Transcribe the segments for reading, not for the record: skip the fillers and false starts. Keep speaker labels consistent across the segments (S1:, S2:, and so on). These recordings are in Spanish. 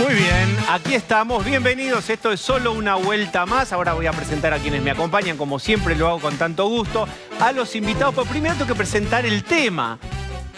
S1: Muy bien, aquí estamos, bienvenidos, esto es Solo una Vuelta Más. Ahora voy a presentar a quienes me acompañan, como siempre lo hago con tanto gusto, a los invitados. Pero primero tengo que presentar el tema.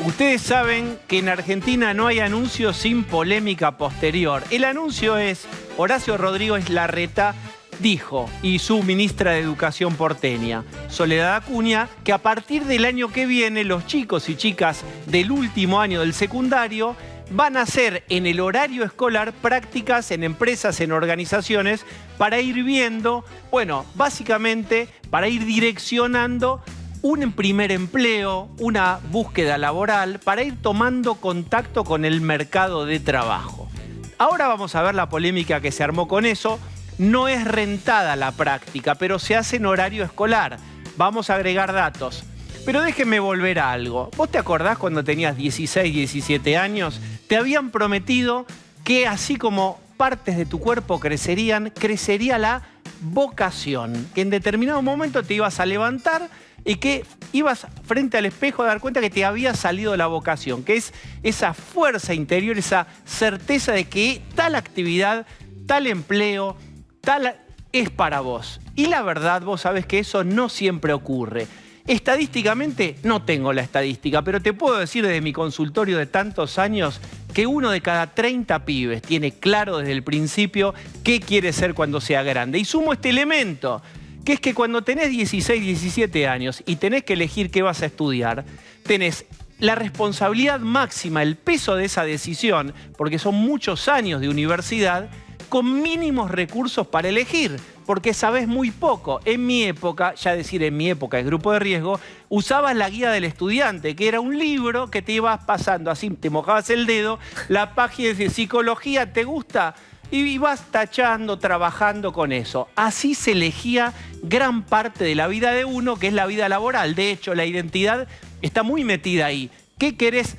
S1: Ustedes saben que en Argentina no hay anuncio sin polémica posterior. El anuncio es, Horacio Rodríguez Larreta dijo, y su ministra de Educación porteña, Soledad Acuña, que a partir del año que viene los chicos y chicas del último año del secundario van a hacer en el horario escolar prácticas en empresas, en organizaciones, para ir viendo, bueno, básicamente para ir direccionando un primer empleo, una búsqueda laboral, para ir tomando contacto con el mercado de trabajo. Ahora vamos a ver la polémica que se armó con eso. No es rentada la práctica, pero se hace en horario escolar. Vamos a agregar datos. Pero déjenme volver a algo. ¿Vos te acordás cuando tenías 16, 17 años? Te habían prometido que así como partes de tu cuerpo crecerían, crecería la vocación. Que en determinado momento te ibas a levantar y que ibas frente al espejo a dar cuenta que te había salido la vocación. Que es esa fuerza interior, esa certeza de que tal actividad, tal empleo, tal es para vos. Y la verdad, vos sabés que eso no siempre ocurre. Estadísticamente, no tengo la estadística, pero te puedo decir desde mi consultorio de tantos años que 1 de cada 30 pibes tiene claro desde el principio qué quiere ser cuando sea grande. Y sumo este elemento, que es que cuando tenés 16, 17 años y tenés que elegir qué vas a estudiar, tenés la responsabilidad máxima, el peso de esa decisión, porque son muchos años de universidad, con mínimos recursos para elegir, porque sabés muy poco. En mi época, ya decir en mi época, el grupo de riesgo, usabas la guía del estudiante, que era un libro que te ibas pasando, así te mojabas el dedo, la página de psicología, ¿te gusta? Y vas tachando, trabajando con eso. Así se elegía gran parte de la vida de uno, que es la vida laboral. De hecho, la identidad está muy metida ahí. ¿Qué querés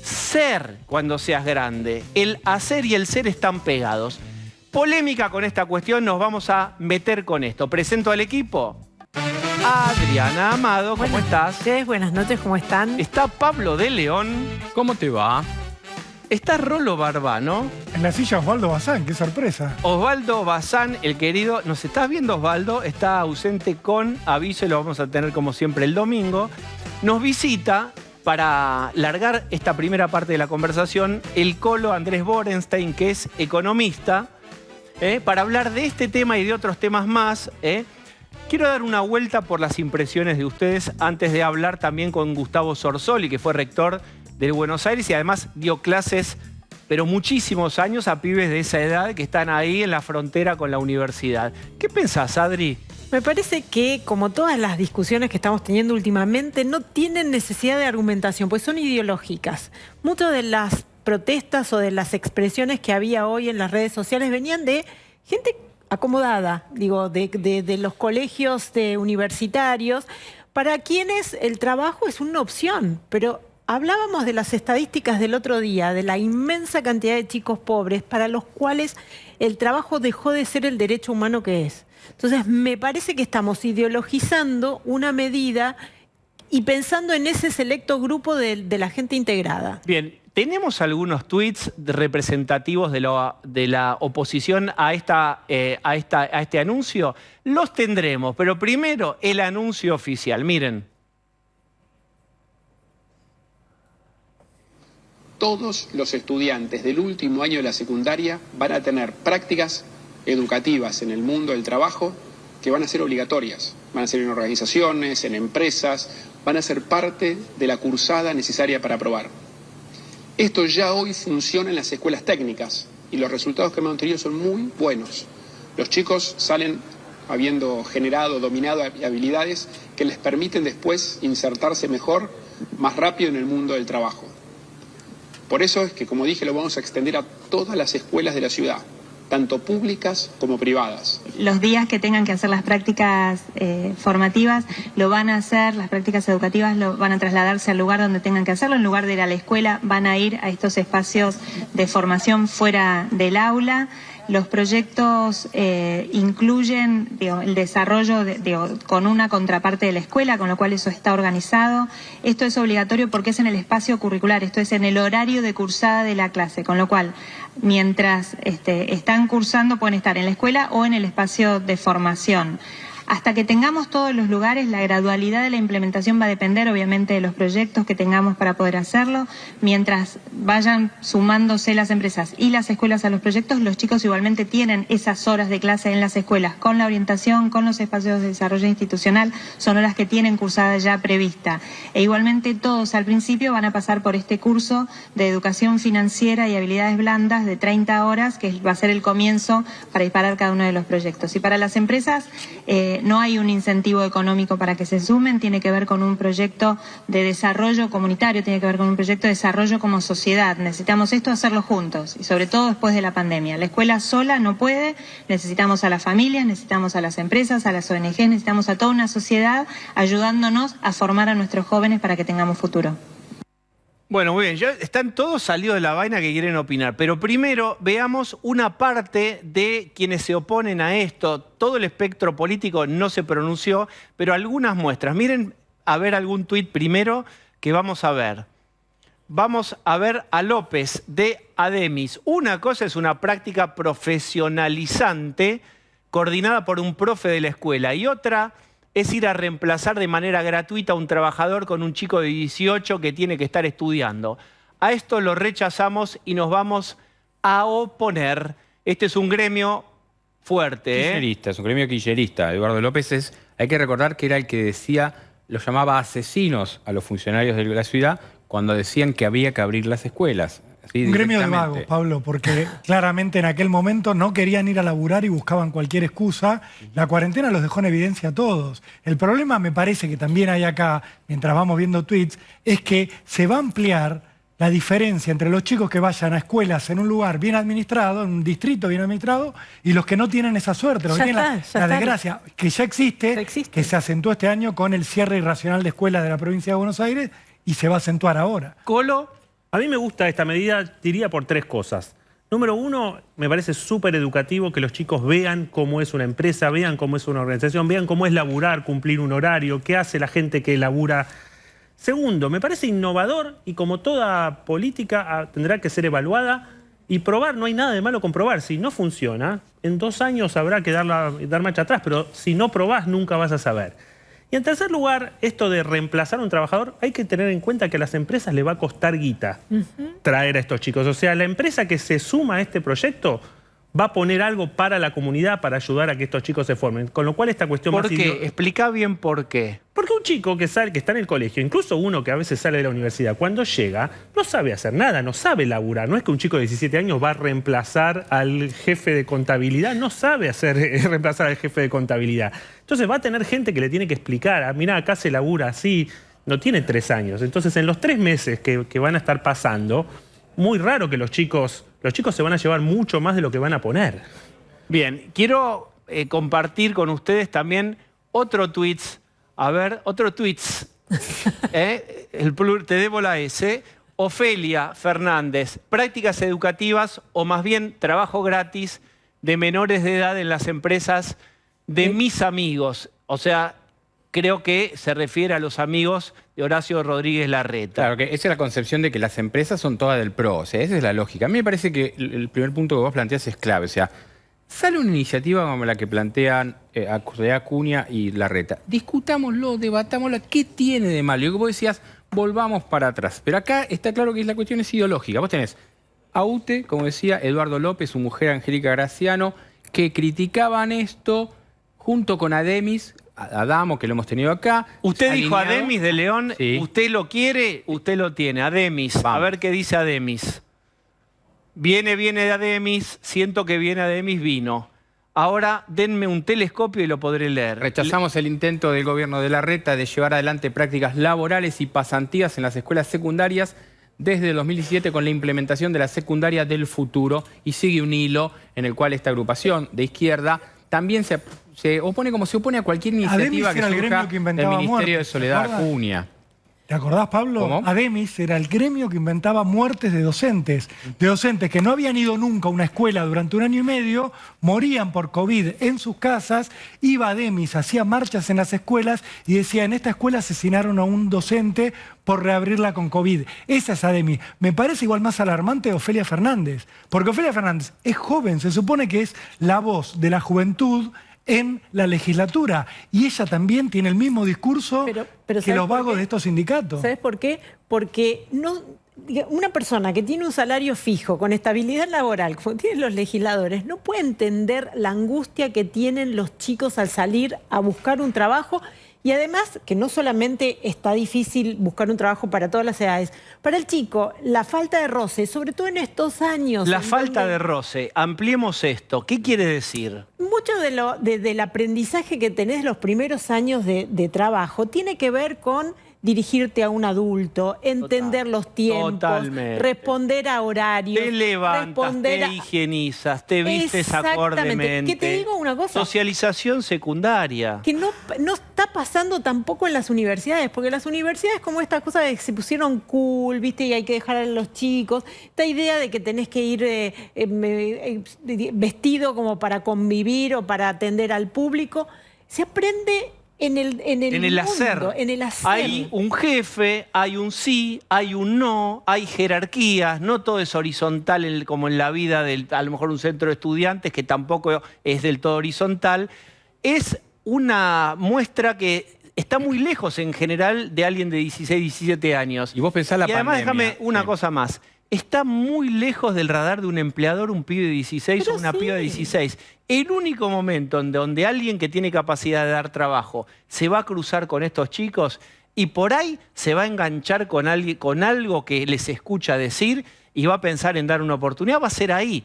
S1: ser cuando seas grande? El hacer y el ser están pegados. Polémica con esta cuestión, nos vamos a meter con esto. Presento al equipo. Adriana Amado, ¿cómo estás?
S2: Buenas noches, ¿cómo están?
S1: Está Pablo de León.
S3: ¿Cómo te va?
S1: Está Rolo Barbano.
S4: En la silla Osvaldo Bazán, qué sorpresa.
S1: Osvaldo Bazán, el querido. ¿Nos estás viendo, Osvaldo? Está ausente con aviso y lo vamos a tener como siempre el domingo. Nos visita para largar esta primera parte de la conversación el colo Andrés Borenstein, que es economista, para hablar de este tema y de otros temas más. Quiero dar una vuelta por las impresiones de ustedes antes de hablar también con Gustavo Sorsoli, que fue rector de Buenos Aires y además dio clases, pero muchísimos años, a pibes de esa edad que están ahí en la frontera con la universidad. ¿Qué pensás, Adri?
S2: Me parece que, como todas las discusiones que estamos teniendo últimamente, no tienen necesidad de argumentación, pues son ideológicas. Muchas de las protestas o de las expresiones que había hoy en las redes sociales venían de gente acomodada, digo, de los colegios universitarios, para quienes el trabajo es una opción, pero hablábamos de las estadísticas del otro día, de la inmensa cantidad de chicos pobres para los cuales el trabajo dejó de ser el derecho humano que es. Entonces, me parece que estamos ideologizando una medida y pensando en ese selecto grupo de la gente integrada.
S1: Bien, tenemos algunos tuits representativos de la oposición a este anuncio. Los tendremos, pero primero el anuncio oficial. Miren.
S5: Todos los estudiantes del último año de la secundaria van a tener prácticas educativas en el mundo del trabajo que van a ser obligatorias. Van a ser en organizaciones, en empresas, van a ser parte de la cursada necesaria para aprobar. Esto ya hoy funciona en las escuelas técnicas y los resultados que hemos tenido son muy buenos. Los chicos salen habiendo generado, dominado habilidades que les permiten después insertarse mejor, más rápido en el mundo del trabajo. Por eso es que, como dije, lo vamos a extender a todas las escuelas de la ciudad, tanto públicas como privadas.
S6: Los días que tengan que hacer las prácticas formativas lo van a hacer, las prácticas educativas van a trasladarse al lugar donde tengan que hacerlo, en lugar de ir a la escuela, van a ir a estos espacios de formación fuera del aula. Los proyectos incluyen el desarrollo con una contraparte de la escuela, con lo cual eso está organizado. Esto es obligatorio porque es en el espacio curricular, esto es en el horario de cursada de la clase, con lo cual mientras están cursando pueden estar en la escuela o en el espacio de formación. Hasta que tengamos todos los lugares, la gradualidad de la implementación va a depender obviamente de los proyectos que tengamos para poder hacerlo. Mientras vayan sumándose las empresas y las escuelas a los proyectos, los chicos igualmente tienen esas horas de clase en las escuelas, con la orientación, con los espacios de desarrollo institucional, son horas que tienen cursada ya prevista. E igualmente todos al principio van a pasar por este curso de educación financiera y habilidades blandas de 30 horas, que va a ser el comienzo para disparar cada uno de los proyectos. Y para las empresas, no hay un incentivo económico para que se sumen, tiene que ver con un proyecto de desarrollo comunitario, tiene que ver con un proyecto de desarrollo como sociedad. Necesitamos esto hacerlo juntos y sobre todo después de la pandemia. La escuela sola no puede, necesitamos a las familias, necesitamos a las empresas, a las ONG, necesitamos a toda una sociedad ayudándonos a formar a nuestros jóvenes para que tengamos futuro.
S1: Bueno, muy bien, ya están todos salidos de la vaina que quieren opinar, pero primero veamos una parte de quienes se oponen a esto. Todo el espectro político no se pronunció, pero algunas muestras. Miren, a ver algún tuit primero que vamos a ver. Vamos a ver a López de Ademis. Una cosa es una práctica profesionalizante coordinada por un profe de la escuela y otra es ir a reemplazar de manera gratuita a un trabajador con un chico de 18 que tiene que estar estudiando. A esto lo rechazamos y nos vamos a oponer. Este es un gremio fuerte.
S3: Kirchnerista, es un gremio kirchnerista. Eduardo López hay que recordar que era el que decía, los llamaba asesinos a los funcionarios de la ciudad cuando decían que había que abrir las escuelas.
S4: Un gremio de vagos, Pablo, porque claramente en aquel momento no querían ir a laburar y buscaban cualquier excusa. La cuarentena los dejó en evidencia a todos. El problema, me parece que también hay acá, mientras vamos viendo tweets, es que se va a ampliar la diferencia entre los chicos que vayan a escuelas en un lugar bien administrado, en un distrito bien administrado, y los que no tienen esa suerte, los que tienen la desgracia, que ya existe, que se acentuó este año con el cierre irracional de escuelas de la provincia de Buenos Aires y se va a acentuar ahora.
S1: Colo.
S7: A mí me gusta esta medida, diría por tres cosas. Número uno, me parece súper educativo que los chicos vean cómo es una empresa, vean cómo es una organización, vean cómo es laburar, cumplir un horario, qué hace la gente que labura. Segundo, me parece innovador y como toda política tendrá que ser evaluada y probar. No hay nada de malo con probar. Si no funciona, en 2 años habrá que dar marcha atrás, pero si no probás nunca vas a saber. Y en tercer lugar, esto de reemplazar a un trabajador, hay que tener en cuenta que a las empresas le va a costar guita traer a estos chicos. O sea, la empresa que se suma a este proyecto va a poner algo para la comunidad para ayudar a que estos chicos se formen. Con lo cual esta cuestión...
S1: ¿Por qué? Explica bien por qué.
S7: Porque un chico que está en el colegio, incluso uno que a veces sale de la universidad, cuando llega no sabe hacer nada, no sabe laburar. No es que un chico de 17 años va a reemplazar al jefe de contabilidad, no sabe reemplazar al jefe de contabilidad. Entonces va a tener gente que le tiene que explicar, mirá, acá se labura así, no tiene 3 años. Entonces en los 3 meses que van a estar pasando, muy raro que los chicos se van a llevar mucho más de lo que van a poner.
S1: Bien, quiero compartir con ustedes también otro tweets. A ver, otro tweets. Te debo la S. Ofelia Fernández, prácticas educativas o más bien trabajo gratis de menores de edad en las empresas de mis amigos. O sea, creo que se refiere a los amigos de Horacio Rodríguez Larreta.
S3: Claro, que esa es la concepción de que las empresas son todas del PRO. O sea, esa es la lógica. A mí me parece que el primer punto que vos planteás es clave. O sea, sale una iniciativa como la que plantean Acuña y Larreta. Discutámoslo, debatámoslo. ¿Qué tiene de malo? Y vos decías, volvamos para atrás. Pero acá está claro que la cuestión es ideológica. Vos tenés a UTE, como decía Eduardo López, su mujer Angélica Graciano, que criticaban esto junto con Ademis, Adamo, que lo hemos tenido acá.
S1: Usted dijo Ademis de León, sí. Usted lo quiere, usted lo tiene. Ademis, vamos. A ver qué dice Ademis. Viene de Ademis, siento que viene Ademis, vino. Ahora denme un telescopio y lo podré leer.
S3: Rechazamos el intento del gobierno de Larreta de llevar adelante prácticas laborales y pasantías en las escuelas secundarias desde 2017 con la implementación de la secundaria del futuro, y sigue un hilo en el cual esta agrupación de izquierda también se opone como se opone a cualquier iniciativa que surja del Ministerio de Soledad Acuña.
S4: ¿Te acordás, Pablo?
S3: ¿Cómo?
S4: Ademis era el gremio que inventaba muertes de docentes que no habían ido nunca a una escuela durante 1 año y medio, morían por COVID en sus casas, iba Ademis, hacía marchas en las escuelas y decía, en esta escuela asesinaron a un docente por reabrirla con COVID. Esa es Ademis. Me parece igual más alarmante Ofelia Fernández, porque Ofelia Fernández es joven, se supone que es la voz de la juventud en la legislatura. Y ella también tiene el mismo discurso
S2: pero
S4: que los vagos de estos sindicatos.
S2: ¿Sabes por qué? Porque una persona que tiene un salario fijo, con estabilidad laboral, como tienen los legisladores, no puede entender la angustia que tienen los chicos al salir a buscar un trabajo. Y además, que no solamente está difícil buscar un trabajo para todas las edades, para el chico, la falta de roce, sobre todo en estos años.
S1: La falta de roce, ampliemos esto. ¿Qué quiere decir?
S2: Mucho del aprendizaje que tenés los primeros años de trabajo tiene que ver con dirigirte a un adulto, entender los tiempos,
S1: totalmente.
S2: Responder a horarios.
S1: Te levantas, te higienizas, te vistes acordemente.
S2: Que te digo una cosa.
S1: Socialización secundaria.
S2: Que no está pasando tampoco en las universidades, porque las universidades como esta cosa de que se pusieron cool, ¿viste? Y hay que dejar a los chicos. Esta idea de que tenés que ir vestido como para convivir o para atender al público, se aprende en el mundo,
S1: hacer.
S2: En el hacer.
S1: Hay un jefe, hay un sí, hay un no, hay jerarquías, no todo es horizontal como en la vida del, a lo mejor un centro de estudiantes, que tampoco es del todo horizontal. Es una muestra que está muy lejos en general de alguien de 16, 17 años.
S3: Y vos pensás la
S1: pandemia. Y además, déjame una
S3: Sí.
S1: cosa más. Está muy lejos del radar de un empleador, un pibe de 16
S2: Pero
S1: o una
S2: sí.
S1: piba de 16. El único momento en donde alguien que tiene capacidad de dar trabajo se va a cruzar con estos chicos y por ahí se va a enganchar con algo que les escucha decir y va a pensar en dar una oportunidad, va a ser ahí.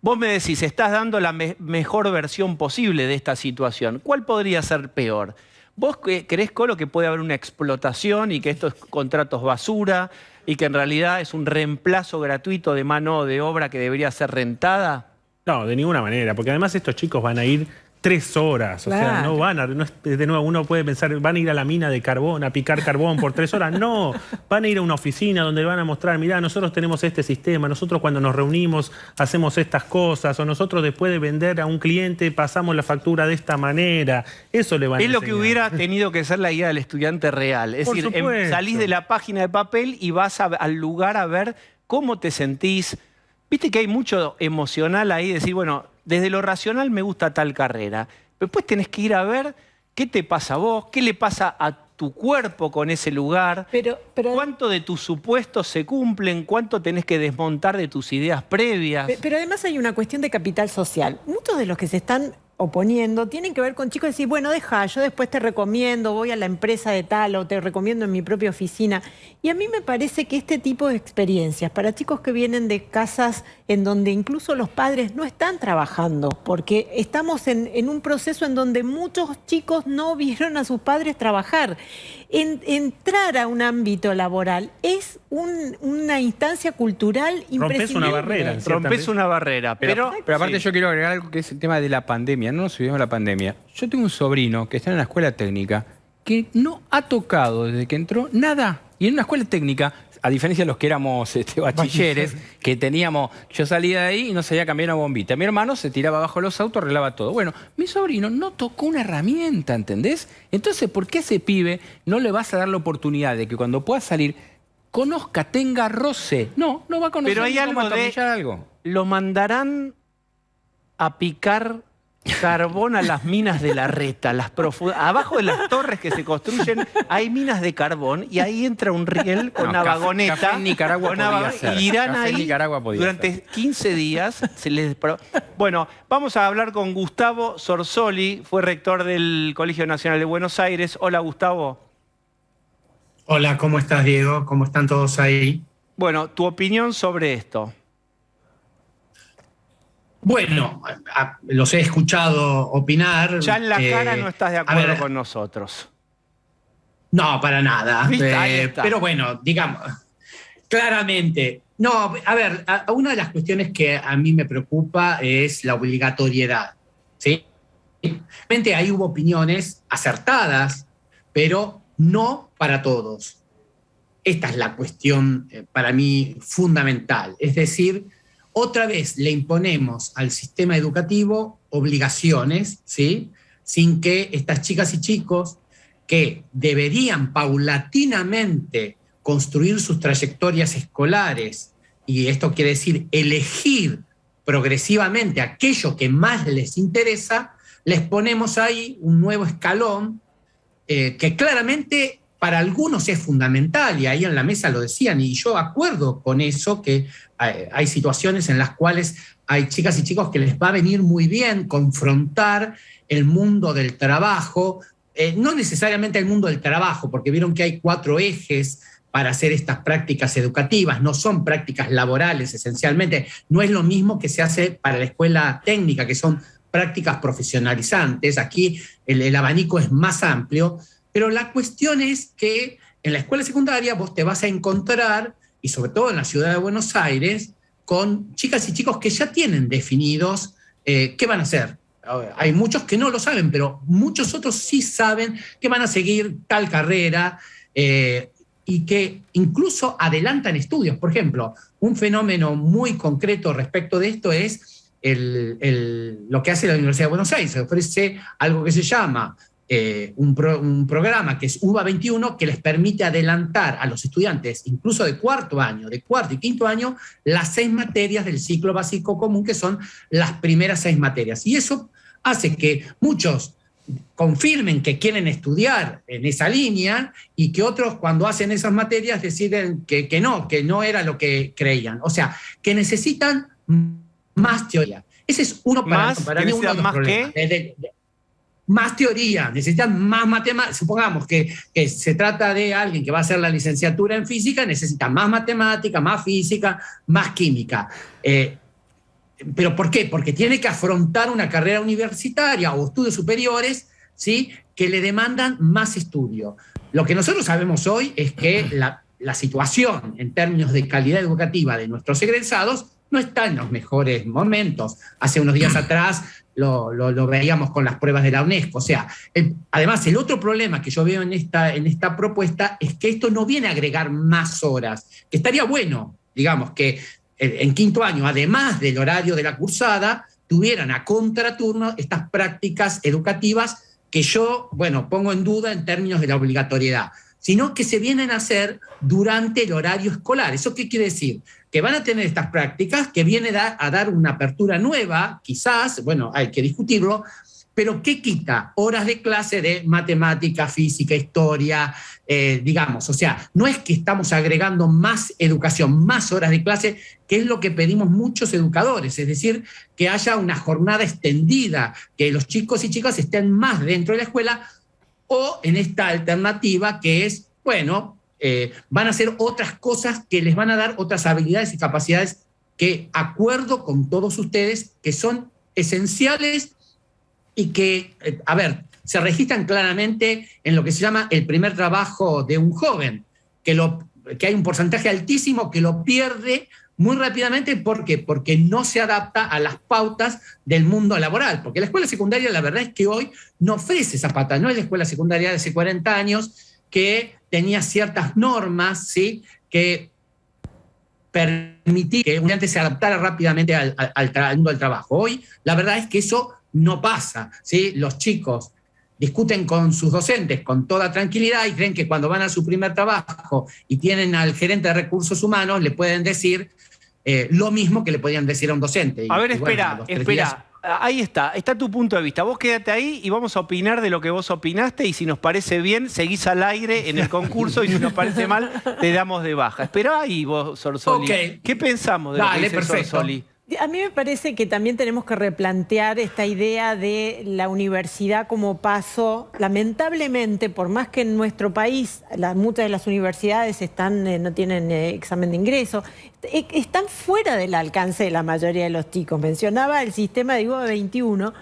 S1: Vos me decís, estás dando la mejor versión posible de esta situación. ¿Cuál podría ser peor? ¿Vos creés, Colo, que puede haber una explotación y que estos contratos basura y que en realidad es un reemplazo gratuito de mano de obra que debería ser rentada?
S7: No, de ninguna manera, porque además estos chicos van a ir 3 horas,
S2: Claro.
S7: o sea, no van a, de nuevo uno puede pensar, van a ir a la mina de carbón, a picar carbón por 3 horas, no, van a ir a una oficina donde van a mostrar, mirá, nosotros tenemos este sistema, nosotros cuando nos reunimos hacemos estas cosas, o nosotros después de vender a un cliente pasamos la factura de esta manera, eso le van a
S1: Es lo
S7: enseñar.
S1: que hubiera tenido que ser la guía del estudiante real. Es
S7: Por
S1: decir,
S7: supuesto.
S1: salís de la página de papel y vas al lugar a ver cómo te sentís. Viste que hay mucho emocional ahí, decir, bueno, desde lo racional me gusta tal carrera. Pero después tenés que ir a ver qué te pasa a vos, qué le pasa a tu cuerpo con ese lugar,
S2: Pero
S1: cuánto de tus supuestos se cumplen, cuánto tenés que desmontar de tus ideas previas.
S2: Pero además hay una cuestión de capital social. Muchos de los que se están oponiendo tienen que ver con chicos que decir, bueno, deja, yo después te recomiendo, voy a la empresa de tal o te recomiendo en mi propia oficina. Y a mí me parece que este tipo de experiencias para chicos que vienen de casas en donde incluso los padres no están trabajando, porque estamos en un proceso en donde muchos chicos no vieron a sus padres trabajar. Entrar a un ámbito laboral es una instancia cultural imprescindible.
S7: Rompes una barrera.
S1: Rompes una barrera.
S3: Pero aparte
S1: sí.
S3: yo quiero agregar algo que es el tema de la pandemia. No nos olvidemos de la pandemia. Yo tengo un sobrino que está en la escuela técnica que no ha tocado desde que entró nada. Y en una escuela técnica, a diferencia de los que éramos bachilleres, que teníamos, yo salía de ahí y no sabía cambiar una bombita. Mi hermano se tiraba abajo los autos, arreglaba todo. Bueno, mi sobrino no tocó una herramienta, ¿entendés? Entonces, ¿por qué a ese pibe no le vas a dar la oportunidad de que cuando pueda salir conozca, tenga roce? No va a conocer.
S1: Pero hay
S3: ni cómo
S1: algo de...
S3: atornillar algo.
S1: Lo mandarán a picar carbón a las minas de la Reta, abajo de las torres que se construyen hay minas de carbón y ahí entra un riel con una vagoneta.
S3: Café en Nicaragua podía ser.
S1: Y irán
S3: Café en
S1: ahí
S3: Nicaragua podía
S1: durante
S3: ser.
S1: 15 días. Bueno, vamos a hablar con Gustavo Sorsoli, fue rector del Colegio Nacional de Buenos Aires. Hola, Gustavo.
S8: Hola, ¿cómo estás, Diego? ¿Cómo están todos ahí?
S1: Bueno, tu opinión sobre esto.
S8: Bueno, los he escuchado opinar.
S1: Ya en la cara no estás de
S8: a
S1: acuerdo
S8: ver,
S1: con nosotros.
S8: No, para nada.
S1: Ahí está.
S8: Pero bueno, digamos, claramente. No, a ver, una de las cuestiones que a mí me preocupa es la obligatoriedad. ¿Sí? Ahí hubo opiniones acertadas, pero no para todos. Esta es la cuestión para mí fundamental. Es decir, otra vez le imponemos al sistema educativo obligaciones, ¿sí?, sin que estas chicas y chicos que deberían paulatinamente construir sus trayectorias escolares, y esto quiere decir elegir progresivamente aquello que más les interesa, les ponemos ahí un nuevo escalón que claramente para algunos es fundamental, y ahí en la mesa lo decían, y yo acuerdo con eso, que hay situaciones en las cuales hay chicas y chicos que les va a venir muy bien confrontar el mundo del trabajo, no necesariamente el mundo del trabajo, porque vieron que hay 4 ejes para hacer estas prácticas educativas, no son prácticas laborales esencialmente, no es lo mismo que se hace para la escuela técnica, que son prácticas profesionalizantes, aquí el abanico es más amplio, pero la cuestión es que en la escuela secundaria vos te vas a encontrar, y sobre todo en la ciudad de Buenos Aires, con chicas y chicos que ya tienen definidos qué van a hacer. Hay muchos que no lo saben, pero muchos otros sí saben que van a seguir tal carrera, y que incluso adelantan estudios. Por ejemplo, un fenómeno muy concreto respecto de esto es lo que hace la Universidad de Buenos Aires. Se ofrece algo que se llama un programa que es UBA 21, que les permite adelantar a los estudiantes, incluso de cuarto y quinto año, las 6 materias del ciclo básico común, que son las primeras 6 materias. Y eso hace que muchos confirmen que quieren estudiar en esa línea, y que otros, cuando hacen esas materias, deciden que no era lo que creían. O sea, que necesitan más teoría. Ese es uno para mí uno de los problemas. Más teoría, necesitan más matemáticas. Supongamos que se trata de alguien que va a hacer la licenciatura en física, necesita más matemática, más física, más química. ¿Pero por qué? Porque tiene que afrontar una carrera universitaria o estudios superiores, ¿sí?, que le demandan más estudio. Lo que nosotros sabemos hoy es que la situación en términos de calidad educativa de nuestros egresados no está en los mejores momentos. Hace unos días atrás lo veíamos con las pruebas de la UNESCO. O sea, además, el otro problema que yo veo en esta propuesta es que esto no viene a agregar más horas, que estaría bueno, digamos, que en quinto año, además del horario de la cursada, tuvieran a contraturno estas prácticas educativas que yo, pongo en duda en términos de la obligatoriedad, sino que se vienen a hacer durante el horario escolar. ¿Eso qué quiere decir? Que van a tener estas prácticas que vienen a dar una apertura nueva, quizás, hay que discutirlo, pero ¿qué quita? Horas de clase de matemática, física, historia, digamos. O sea, no es que estamos agregando más educación, más horas de clase, que es lo que pedimos muchos educadores, es decir, que haya una jornada extendida, que los chicos y chicas estén más dentro de la escuela, o en esta alternativa que es, van a hacer otras cosas que les van a dar otras habilidades y capacidades que, acuerdo con todos ustedes, que son esenciales y que, se registran claramente en lo que se llama el primer trabajo de un joven, que hay un porcentaje altísimo que lo pierde muy rápidamente. ¿Por qué? Porque no se adapta a las pautas del mundo laboral. Porque la escuela secundaria, la verdad es que hoy no ofrece esa pauta. No es la escuela secundaria de hace 40 años que tenía ciertas normas, ¿sí?, que permitían que un estudiante se adaptara rápidamente al mundo del trabajo. Hoy, la verdad es que eso no pasa, ¿sí? Los chicos discuten con sus docentes con toda tranquilidad y creen que cuando van a su primer trabajo y tienen al gerente de recursos humanos, le pueden decir lo mismo que le podían decir a un docente.
S1: A ver, espera. Ahí está tu punto de vista. Vos quédate ahí y vamos a opinar de lo que vos opinaste, y si nos parece bien, seguís al aire en el concurso, y si nos parece mal, te damos de baja. Esperá ahí vos, Sorsoli.
S8: Okay.
S1: ¿Qué pensamos de lo que dice Sorsoli?
S2: A mí me parece que también tenemos que replantear esta idea de la universidad como paso. Lamentablemente, por más que en nuestro país muchas de las universidades no tienen examen de ingreso, están fuera del alcance de la mayoría de los chicos. Mencionaba el sistema de UBA 21,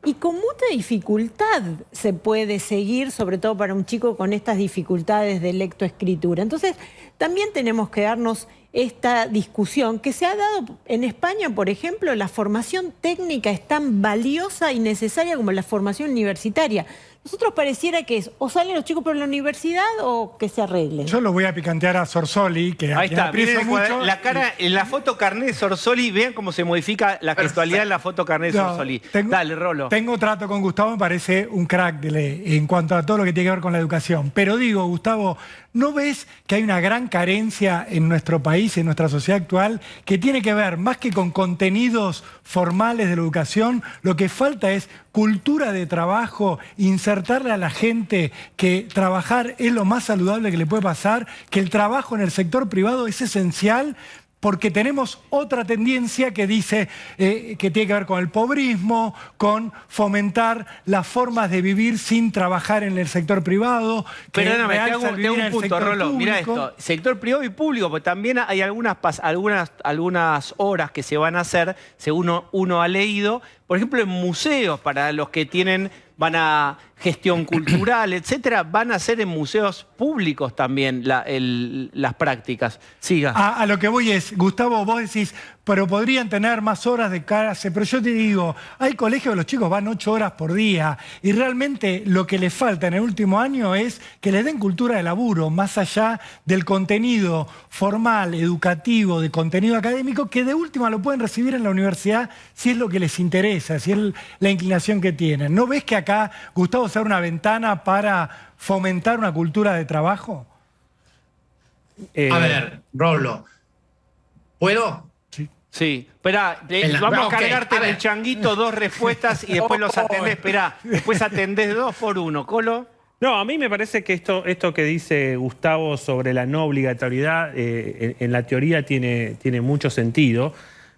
S2: y con mucha dificultad se puede seguir, sobre todo para un chico con estas dificultades de lectoescritura. Entonces, también tenemos que darnos esta discusión que se ha dado en España, por ejemplo. La formación técnica es tan valiosa y necesaria como la formación universitaria. nosotros pareciera que es o salen los chicos por la universidad o que se arreglen.
S4: Yo lo voy a picantear a Sorsoli, que
S1: Ahí
S4: a quien
S1: está,
S4: aprecio
S1: miren
S4: mucho.
S1: la cara, en la foto carnet de Sorsoli, vean cómo se modifica la gestualidad en la foto carnet de Sorsoli. Dale, Rolo.
S4: Tengo trato con Gustavo, me parece un crack en cuanto a todo lo que tiene que ver con la educación. Pero digo, Gustavo, ¿no ves que hay una gran carencia en nuestro país, en nuestra sociedad actual, que tiene que ver más que con contenidos formales de la educación? Lo que falta es cultura de trabajo, insertarle a la gente que trabajar es lo más saludable que le puede pasar, que el trabajo en el sector privado es esencial, porque tenemos otra tendencia que dice que tiene que ver con el pobrismo, con fomentar las formas de vivir sin trabajar en el sector privado.
S1: Perdóname, te hago un punto, Rolo. Mira esto, sector privado y público, porque también hay algunas horas que se van a hacer, según uno ha leído, por ejemplo, en museos, para los que van a gestión cultural, etcétera, van a ser en museos públicos también las prácticas. Siga.
S4: A lo que voy es, Gustavo, vos decís, pero podrían tener más horas de clase, pero yo te digo, hay colegios que los chicos van 8 horas por día y realmente lo que les falta en el último año es que les den cultura de laburo, más allá del contenido formal, educativo, de contenido académico, que de última lo pueden recibir en la universidad si es lo que les interesa, si es la inclinación que tienen. ¿No ves que acá, Gustavo, se abre una ventana para fomentar una cultura de trabajo?
S8: A ver, Rolo, ¿puedo?
S1: Sí, esperá, vamos a cargarte en el changuito 2 respuestas y después los atendés, esperá, después atendés 2 por 1, Colo.
S7: No, a mí me parece que esto que dice Gustavo sobre la no obligatoriedad, en la teoría tiene mucho sentido.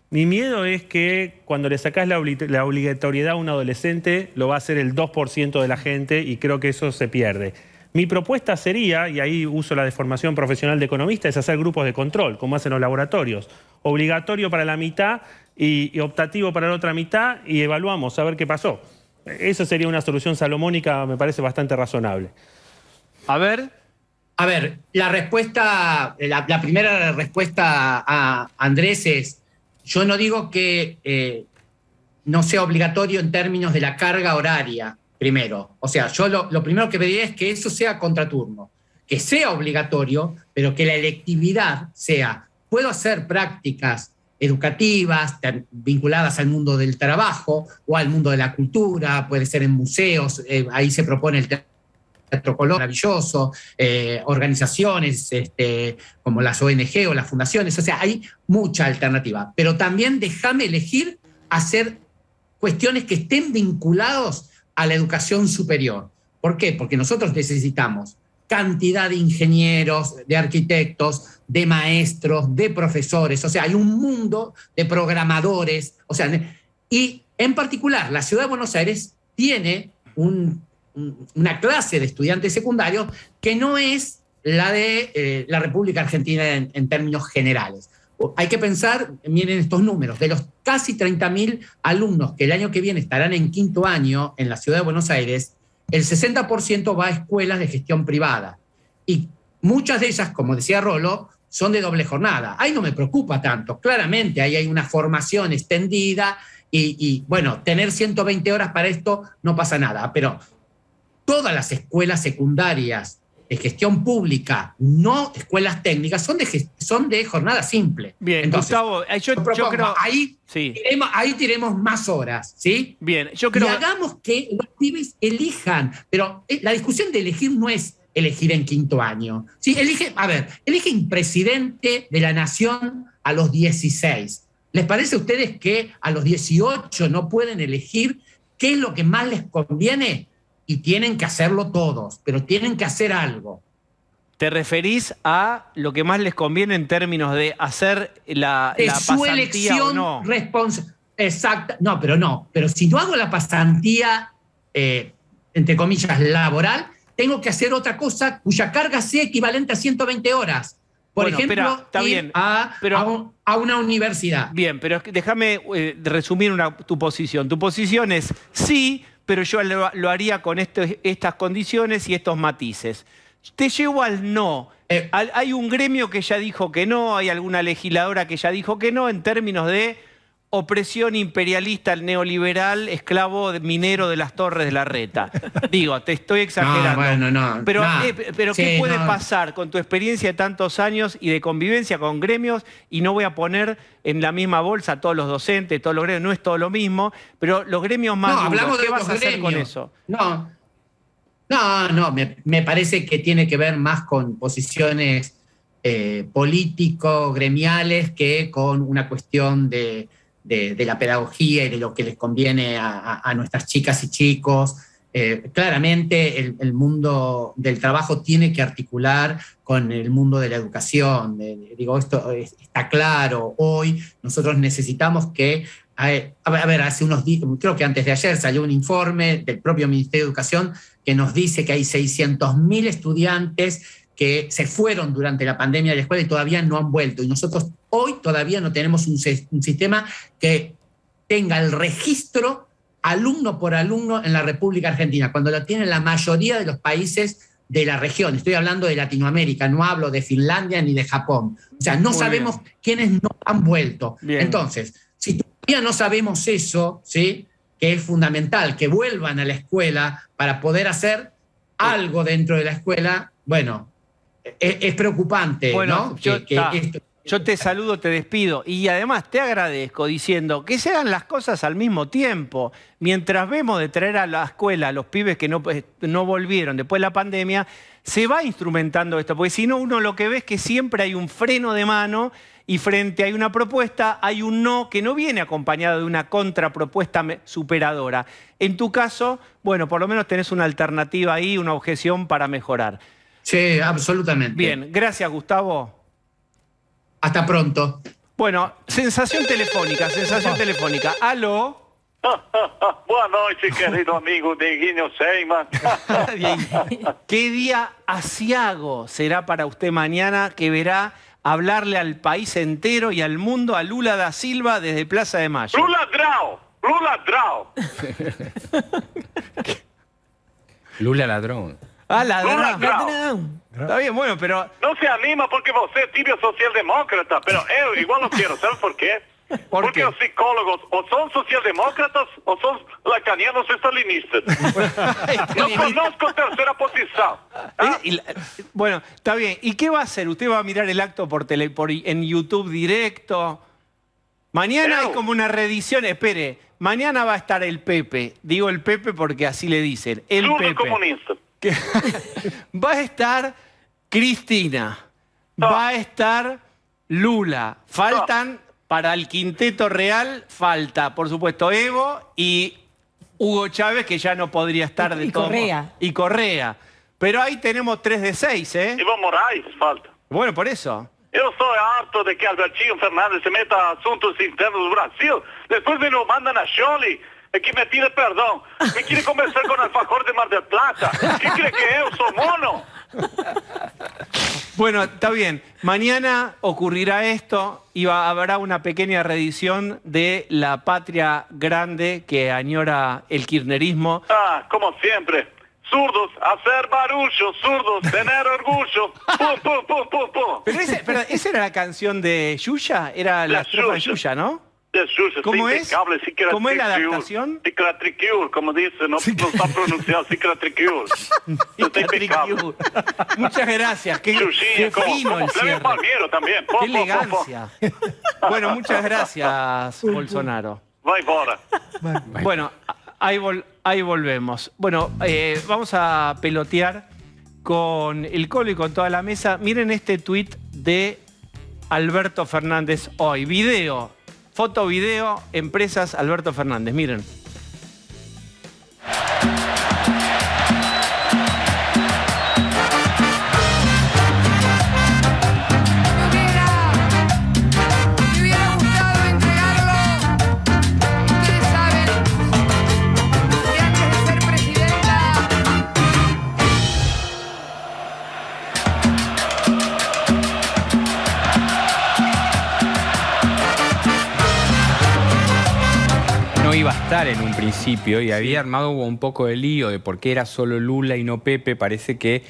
S7: Mi miedo es que cuando le sacás la obligatoriedad a un adolescente, lo va a hacer el 2% de la gente y creo que eso se pierde. Mi propuesta sería, y ahí uso la deformación profesional de economista, es hacer grupos de control, como hacen los laboratorios. Obligatorio para la mitad y optativo para la otra mitad y evaluamos a ver qué pasó. Esa sería una solución salomónica, me parece bastante razonable.
S1: A ver,
S8: la respuesta, la primera respuesta a Andrés es, yo no digo que no sea obligatorio en términos de la carga horaria, primero. O sea, yo lo primero que pediría es que eso sea contraturno, que sea obligatorio, pero que la electividad sea, puedo hacer prácticas educativas vinculadas al mundo del trabajo o al mundo de la cultura, puede ser en museos, ahí se propone el Teatro Colón, maravilloso, organizaciones como las ONG o las fundaciones, o sea, hay mucha alternativa, pero también déjame elegir hacer cuestiones que estén vinculados a la educación superior. ¿Por qué? Porque nosotros necesitamos cantidad de ingenieros, de arquitectos, de maestros, de profesores, o sea, hay un mundo de programadores, o sea, y en particular la Ciudad de Buenos Aires tiene una clase de estudiantes secundarios que no es la de la República Argentina en términos generales. Hay que pensar, miren estos números, de los casi 30.000 alumnos que el año que viene estarán en 5º año en la Ciudad de Buenos Aires, el 60% va a escuelas de gestión privada. Y muchas de ellas, como decía Rolo, son de doble jornada. Ahí no me preocupa tanto. Claramente ahí hay una formación extendida y bueno, tener 120 horas para esto no pasa nada. Pero todas las escuelas secundarias de gestión pública, no escuelas técnicas, son de jornada simple.
S1: Bien,
S8: entonces,
S1: Gustavo, yo creo...
S8: Ahí,
S1: sí.
S8: ahí tiremos más horas, ¿sí?
S1: Bien, yo creo...
S8: Y hagamos que los pibes elijan, pero la discusión de elegir no es elegir en 5º año. ¿Sí? Eligen presidente de la nación a los 16. ¿Les parece a ustedes que a los 18 no pueden elegir qué es lo que más les conviene? Y tienen que hacerlo todos, pero tienen que hacer algo.
S1: ¿Te referís a lo que más les conviene en términos de hacer la
S8: su
S1: pasantía
S8: elección
S1: o no?
S8: Exacta. No, pero si no hago la pasantía, entre comillas, laboral, tengo que hacer otra cosa cuya carga sea equivalente a 120 horas. Por ejemplo, ir a una universidad.
S1: Bien, pero déjame resumir tu posición. Tu posición es sí, pero yo lo haría con estas condiciones y estos matices. Te llevo al no. Hay un gremio que ya dijo que no, hay alguna legisladora que ya dijo que no en términos de opresión imperialista neoliberal, esclavo minero de las Torres de la Reta. Digo, te estoy exagerando. Pero ¿qué puede pasar con tu experiencia de tantos años y de convivencia con gremios? Y no voy a poner en la misma bolsa a todos los docentes, todos los gremios, no es todo lo mismo, pero los gremios más duros, ¿qué vas a hacer con eso?
S8: Me parece que tiene que ver más con posiciones político-gremiales que con una cuestión de la pedagogía y de lo que les conviene a nuestras chicas y chicos. Claramente el mundo del trabajo tiene que articular con el mundo de la educación. Esto está claro. Hoy nosotros necesitamos que... hace unos días, creo que antes de ayer salió un informe del propio Ministerio de Educación que nos dice que hay 600.000 estudiantes que se fueron durante la pandemia de la escuela y todavía no han vuelto. Y nosotros hoy todavía no tenemos un sistema que tenga el registro alumno por alumno en la República Argentina, cuando lo tienen la mayoría de los países de la región. Estoy hablando de Latinoamérica, no hablo de Finlandia ni de Japón. O sea, no sabemos quiénes no han vuelto. Bien. Entonces, si todavía no sabemos eso, ¿sí?, que es fundamental, que vuelvan a la escuela para poder hacer algo dentro de la escuela, bueno, es preocupante, ¿no?
S1: Yo te saludo, te despido y además te agradezco diciendo que se hagan las cosas al mismo tiempo. Mientras vemos de traer a la escuela a los pibes que no volvieron después de la pandemia, se va instrumentando esto, porque si no uno lo que ve es que siempre hay un freno de mano y frente a una propuesta hay un no que no viene acompañado de una contrapropuesta superadora. En tu caso, bueno, por lo menos tenés una alternativa ahí, una objeción para mejorar.
S8: Sí, absolutamente.
S1: Bien, gracias, Gustavo.
S8: Hasta pronto.
S1: Bueno, sensación telefónica. ¿Aló?
S9: Boa noite, querido amigo de Guineo Seyman.
S1: ¿Qué día aciago será para usted mañana que verá hablarle al país entero y al mundo a Lula da Silva desde Plaza de Mayo?
S9: Lula Drau.
S3: Lula ladrón.
S1: Ladrón. Está bien, bueno, pero...
S9: No se anima porque você é tibio socialdemócrata, pero eu igual não quero, ¿sabe por qué? Porque os psicólogos o son socialdemócratas o son lacanianos estalinistas. No conozco tercera posición.
S1: Bueno, está bien. ¿Y qué va a hacer? ¿Usted va a mirar el acto en YouTube directo? Mañana hay como una reedición. Espere, mañana va a estar el Pepe. Digo el Pepe porque así le dicen. El Pepe.
S9: Comunista.
S1: Va a estar Cristina. Va a estar Lula. Faltan... Para el quinteto real falta, por supuesto, Evo y Hugo Chávez, que ya no podría estar de todo. Y Correa. Pero ahí tenemos 3 de 6, ¿eh?
S9: Evo Morales falta.
S1: Bueno, por eso.
S9: Eu sou harto de que Albertinho Fernandes se meta a asuntos internos do Brasil. Después me lo mandan a Chole, que me pide perdón. Me quiere conversar con Alfajor de Mar del Plata. ¿Qué cree que eu sou mono?
S1: Bueno, está bien. Mañana ocurrirá esto y habrá una pequeña reedición de La Patria Grande que añora el kirchnerismo.
S9: Como siempre. Zurdos, hacer barullo, zurdos, tener orgullo. Pum, pum, pum, pum, pum.
S1: Pero esa era la canción de Yuya, era la estrofa de Yuya, ¿no? ¿Cómo es? ¿Cómo es la adaptación?
S9: Cicatricure, como dice, no está pronunciado Cicatricure.
S1: Muchas gracias. Qué fino el cierre.
S9: También.
S1: Qué elegancia. Bueno, muchas gracias, Bolsonaro.
S9: Va embora.
S1: Bueno, ahí volvemos. Bueno, vamos a pelotear con el Colo y con toda la mesa. Miren este tuit de Alberto Fernández hoy. Foto, video, empresas Alberto Fernández. Miren.
S10: Me hubiera gustado entregarlo. Ustedes saben que antes de ser presidenta...
S3: No iba a estar en un principio y había armado un poco de lío de por qué era solo Lula y no Pepe. Parece que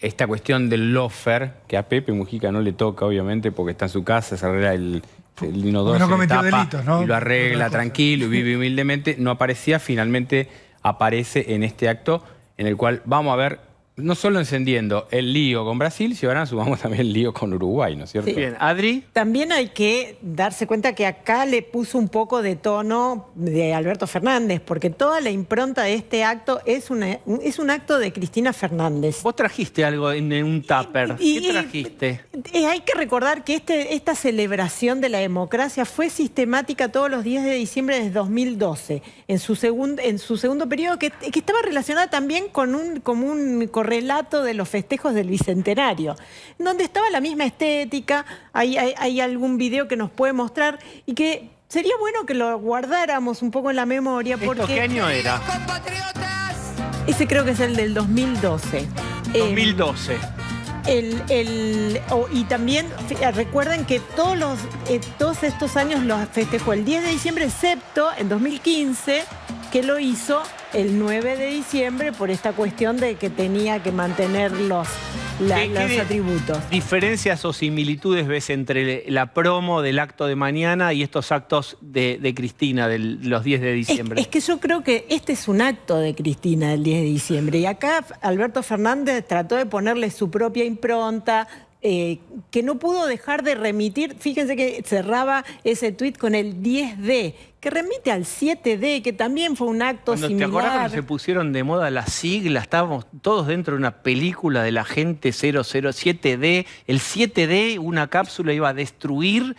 S3: esta cuestión del lofer, que a Pepe Mujica no le toca obviamente porque está en su casa, se arregla el inodoro
S4: no
S3: se le
S4: cometió
S3: tapa
S4: delitos, ¿no?
S3: y lo arregla tranquilo y vive humildemente, no aparecía, finalmente aparece en este acto en el cual vamos a ver, no solo encendiendo el lío con Brasil, si ahora sumamos también el lío con Uruguay, ¿no es cierto?
S2: Sí.
S1: Bien, Adri.
S2: También hay que darse cuenta que acá le puso un poco de tono de Alberto Fernández, porque toda la impronta de este acto es un acto de Cristina Fernández.
S1: Vos trajiste algo en un tupper. ¿Qué trajiste?
S2: Hay que recordar que esta celebración de la democracia fue sistemática todos los 10 de diciembre desde 2012, en su segundo periodo, que estaba relacionada también con un correlato de los festejos del Bicentenario, donde estaba la misma estética. Hay algún video que nos puede mostrar y que sería bueno que lo guardáramos un poco en la memoria. Porque
S1: ¿Esto qué año era?
S10: compatriotas.
S2: ese creo que es el del 2012.
S1: 2012.
S2: Y también recuerden que todos estos años los festejó el 10 de diciembre, excepto en 2015, que lo hizo el 9 de diciembre por esta cuestión de que tenía que mantener los atributos.
S1: ¿Diferencias o similitudes ves entre la promo del acto de mañana y estos actos de Cristina de los 10 de diciembre?
S2: Es que yo creo que este es un acto de Cristina del 10 de diciembre. Y acá Alberto Fernández trató de ponerle su propia impronta, que no pudo dejar de remitir. Fíjense que cerraba ese tuit con el 10D, que remite al 7D, que también fue un acto similar.
S1: ¿Te acordás cuando se pusieron de moda las siglas? Estábamos todos dentro de una película de la Agente 007D. El 7D, una cápsula iba a destruir.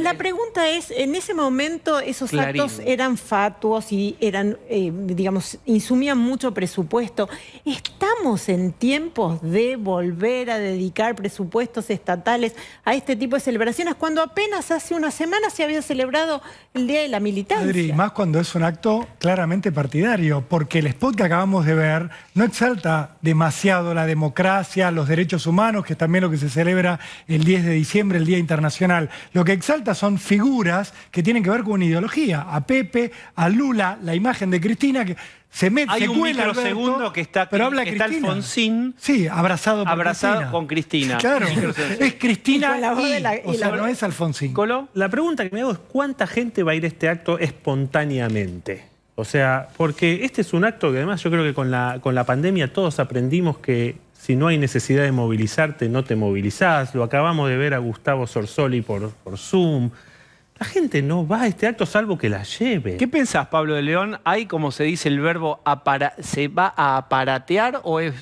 S2: La pregunta es, en ese momento esos
S1: Clarín.
S2: actos eran fatuos y eran, digamos, insumían mucho presupuesto. ¿Estamos en tiempos de volver a dedicar presupuestos estatales a este tipo de celebraciones cuando apenas hace una semana se había celebrado el Día de la Militancia?
S4: Adri, más cuando es un acto claramente partidario, porque el spot que acabamos de ver no exalta demasiado la democracia, los derechos humanos, que es también lo que se celebra el 10 de diciembre, el Día Internacional. Lo que exalta son figuras que tienen que ver con una ideología. A Pepe, a Lula, la imagen de Cristina, que se mete,
S1: Hay
S4: se
S1: un
S4: cuela,
S1: microsegundo
S4: Alberto,
S1: que está,
S4: pero habla
S1: que está
S4: Cristina.
S1: Alfonsín
S4: Sí, abrazado
S1: con Cristina.
S4: Claro, es Cristina
S2: Y con la voz de la-
S4: o sea, no es Alfonsín.
S1: ¿Colo?
S7: La pregunta que me hago es ¿cuánta gente va a ir a este acto espontáneamente? O sea, porque este es un acto que además yo creo que con la pandemia todos aprendimos que si no hay necesidad de movilizarte, no te movilizás. Lo acabamos de ver a Gustavo Sorsoli por Zoom. La gente no va a este acto salvo que la lleve.
S1: ¿Qué pensás, Pablo de León? ¿Hay, como se dice el verbo, se va a aparatear o es...?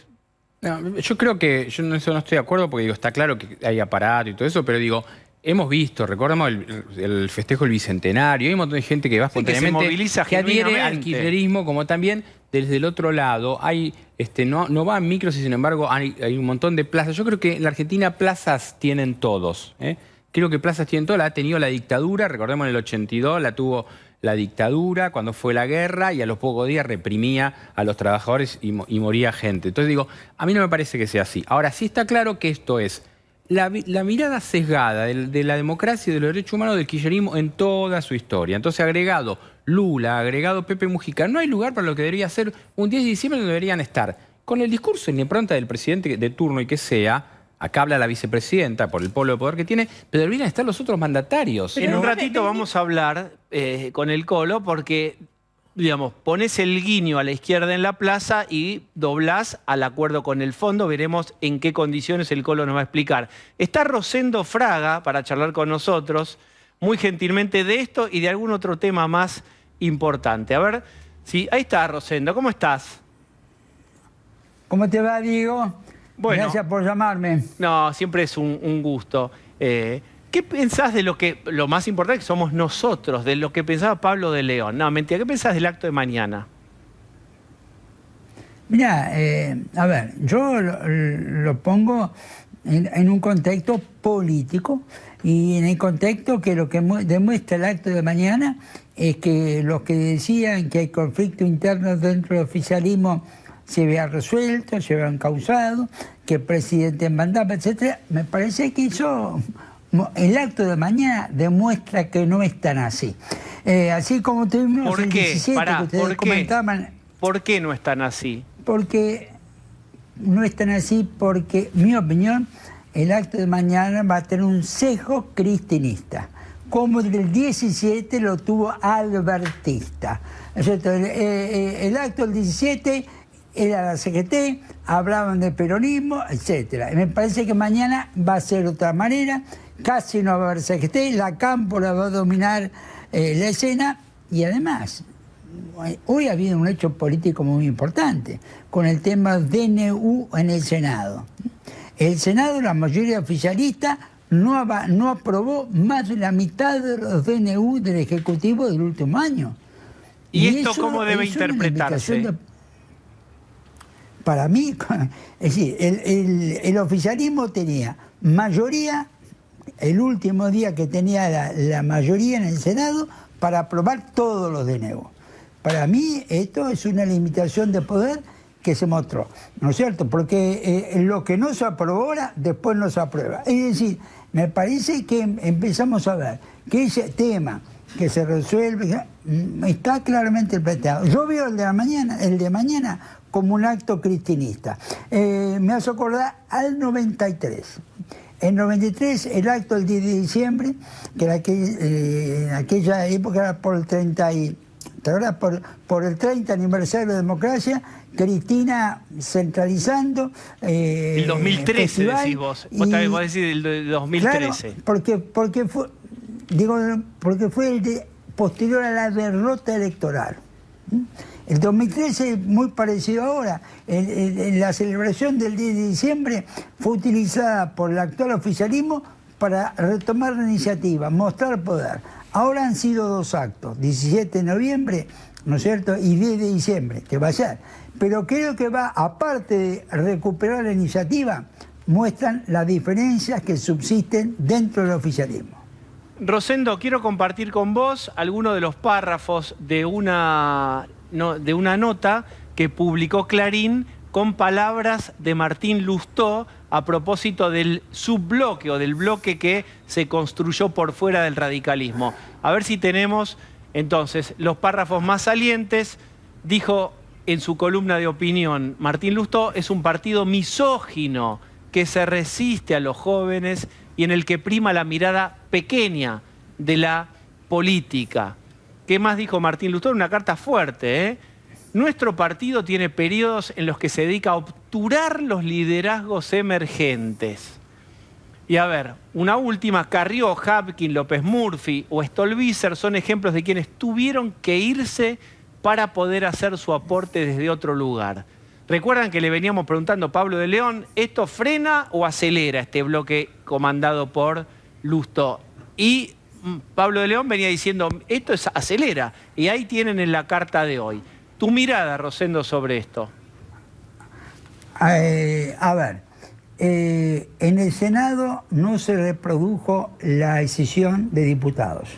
S3: No, yo creo que, yo en eso no estoy de acuerdo porque digo, está claro que hay aparato y todo eso, pero digo, hemos visto, recordamos el festejo del Bicentenario, hay un montón de gente que va
S1: Sí, que se
S3: espontáneamente,
S1: moviliza
S3: que adhiere al
S1: genuinamente.
S3: kirchnerismo, como también desde el otro lado, hay, no van micros y sin embargo hay un montón de plazas. Yo creo que en la Argentina plazas tienen todos, ¿eh? Creo que plazas tienen todas, la ha tenido la dictadura, recordemos en el 82 la tuvo la dictadura cuando fue la guerra y a los pocos días reprimía a los trabajadores y moría gente. Entonces digo, a mí no me parece que sea así. Ahora sí está claro que esto es la mirada sesgada de la democracia y de los derechos humanos del kirchnerismo en toda su historia. Entonces agregado Lula, agregado Pepe Mujica, no hay lugar para lo que debería ser un 10 de diciembre donde deberían estar con el discurso y la impronta del presidente de turno y que sea. Acá habla la vicepresidenta por el polo de poder que tiene, pero deberían estar los otros mandatarios.
S1: En un ratito vamos a hablar con el Colo porque, digamos, pones el guiño a la izquierda en la plaza y doblás al acuerdo con el fondo. Veremos en qué condiciones el Colo nos va a explicar. Está Rosendo Fraga para charlar con nosotros, muy gentilmente de esto y de algún otro tema más importante. A ver, sí, ahí está Rosendo, ¿cómo estás?
S11: ¿Cómo te va, Diego?
S1: Bueno.
S11: Gracias por llamarme.
S1: No, siempre es un gusto. ¿Qué pensás de lo más importante que somos nosotros, de lo que pensaba Pablo de León? No, mentira, ¿qué pensás del acto de mañana?
S11: Mirá, a ver, yo lo pongo en un contexto político y en el contexto que lo que demuestra el acto de mañana es que los que decían que hay conflicto interno dentro del oficialismo se vea resuelto, se vean causado, que el presidente mandaba, etcétera. Me parece que eso, el acto de mañana demuestra que no es tan así. Así como tuvimos
S1: ¿Por
S11: el
S1: qué?
S11: 17
S1: Pará,
S11: que ustedes comentaban.
S1: ¿Por qué no es tan así?
S11: Porque no es tan así, porque, mi opinión, el acto de mañana va a tener un sesgo cristinista. como el del 17 lo tuvo albertista. ¿No es cierto? El acto del 17 era la CGT, hablaban de peronismo, etc. Me parece que mañana va a ser de otra manera, casi no va a haber CGT, la Cámpora va a dominar la escena y además, hoy ha habido un hecho político muy importante con el tema DNU en el Senado. El Senado, la mayoría oficialista, no aprobó más de la mitad de los DNU del Ejecutivo del último año.
S1: ¿Y esto cómo debe interpretarse?
S11: Para mí, es decir, el oficialismo tenía mayoría, el último día que tenía la mayoría en el Senado, para aprobar todos los DNU. Para mí esto es una limitación de poder que se mostró, ¿no es cierto? Porque lo que no se aprobó ahora, después no se aprueba. Es decir, me parece que empezamos a ver que ese tema que se resuelve está claramente planteado. Yo veo el de mañana como un acto cristinista. Me hace acordar al 93. En 93, el acto del 10 de diciembre, que era en aquella época era por el 30 aniversario de la democracia, Cristina centralizando.
S1: El 2013 festival, decís vos. Vos decís el 2013.
S11: Claro, porque fue el posterior a la derrota electoral. El 2013 es muy parecido ahora. La celebración del 10 de diciembre fue utilizada por el actual oficialismo para retomar la iniciativa, mostrar poder. Ahora han sido dos actos, 17 de noviembre, ¿no es cierto?, y 10 de diciembre, que va a ser. Pero creo que aparte de recuperar la iniciativa, muestran las diferencias que subsisten dentro del oficialismo.
S1: Rosendo, quiero compartir con vos algunos de los párrafos de una nota que publicó Clarín con palabras de Martín Lustó a propósito del subbloque o del bloque que se construyó por fuera del radicalismo. A ver si tenemos entonces los párrafos más salientes. Dijo en su columna de opinión, Martín Lustó es un partido misógino que se resiste a los jóvenes y en el que prima la mirada pequeña de la política. ¿Qué más dijo Martín Lustó? Una carta fuerte, ¿eh? Nuestro partido tiene periodos en los que se dedica a obturar los liderazgos emergentes. Y a ver, una última, Carrió, Habkin, López Murphy o Stolbizer son ejemplos de quienes tuvieron que irse para poder hacer su aporte desde otro lugar. Recuerdan que le veníamos preguntando a Pablo de León, ¿esto frena o acelera este bloque comandado por Lustó? Y Pablo de León venía diciendo, esto acelera. Y ahí tienen en la carta de hoy. Tu mirada, Rosendo, sobre esto.
S11: A ver, en el Senado no se reprodujo la decisión de diputados,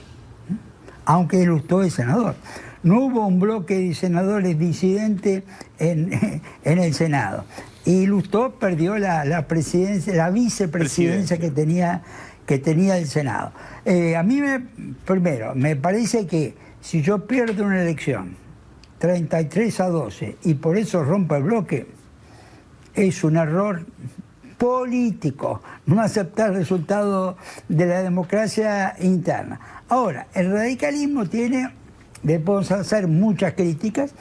S11: aunque Lustó es senador. No hubo un bloque de senadores disidentes en el Senado. Y Lustó perdió la presidencia, la vicepresidencia que tenía el Senado. A mí, primero, me parece que si yo pierdo una elección 33-12 y por eso rompo el bloque, es un error político, no aceptar el resultado de la democracia interna. Ahora, el radicalismo le podemos hacer muchas críticas.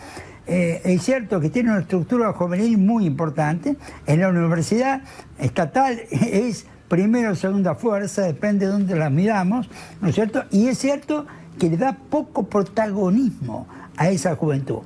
S11: Es cierto que tiene una estructura juvenil muy importante. En la universidad estatal es primera o segunda fuerza, depende de dónde la miramos, ¿no es cierto? Y es cierto que le da poco protagonismo a esa juventud.